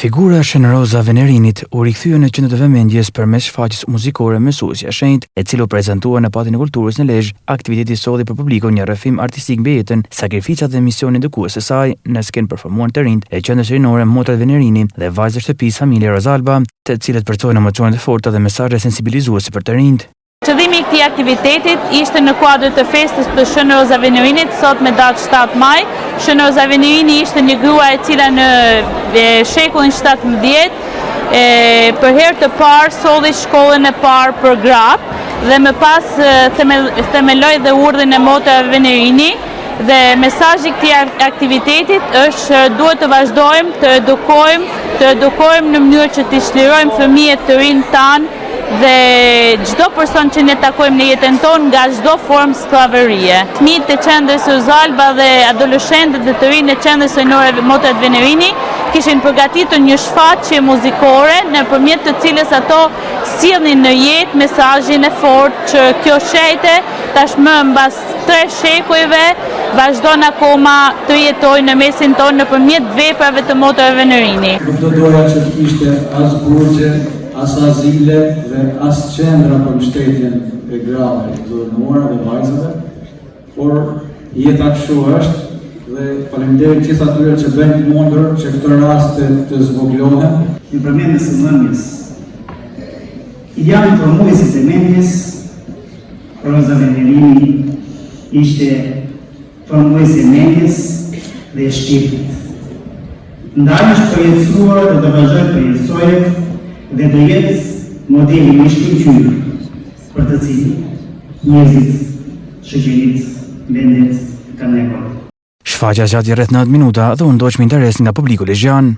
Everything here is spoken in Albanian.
Figura Shenroza Venerinit u rikthye në qendër të vëmendjes përmes shfaqjes muzikore Mësuesja e Shenjtë, e cila u prezantua në Pallatin e Kulturës në Lezhë. Aktiviteti solli për publikun një rrëfim artistik mbi jetën, sakrificat dhe misionin edhukues së saj. Në sken performuan të rinjt e qendrës rinore Motra Venerini dhe vajzat e shtëpisë familje Rozalba, të cilët përcojnë emocione të forta dhe mesazhe sensibilizuese për të rinjt. Qëllimi i këtij aktivitetit ishte në kuadër të festës të Shenroza Venerinit, sot me datë 7 maj. Shenroza Venerini ishte një grua e cila në shekullin 17 për herë të parë solli shkollën e parë për gratë dhe më pas themeloi dhe urdhrin e Motrave Venerini. Dhe mesazhi i këtij aktivitetit është duhet të vazhdojmë të edukojmë në mënyrë që të çlirojmë fëmijët të rinj tanë dhe çdo person që ne takojmë në jetën tonë nga çdo formë skllavërie. Fëmijët e qendrës Rozalba dhe adoleshentët dhe të rinj e qendrës rinore Motra Venerini kishin përgatitur një shfaqje muzikore nëpërmjet të cilës ato sjellnin në jetë mesazhin e fortë që kjo shejtë tashmë mbas 3 shekujve vazhdon akoma të jetojë në mesin tonë nëpërmjet veprave të Motrave Venerini. Nuk do doja që të ishte as burgje, as azile dhe as qendra për mbështetjen e grave, të nuara dhe vajzave, por jeta kështu është dhe faleminderit gjithë atyre që bëjnë mundur që këtë raste të zvoglohen. Në përmendjes së mendjes, janë promuesit e mendjes, Roza Venerini ishte promues e mendjes dhe shpirtit. Ndaj është përjetësuar dhe të vazhdoj përjetësohet dhe do jetë modeli më i shkëlqyer për të cilin njerëzit, shoqëritë, vendet kanë nevojë. Shfaqja zgjati rreth 9 minuta dhe u ndoq me interes nga publiku lezhjan.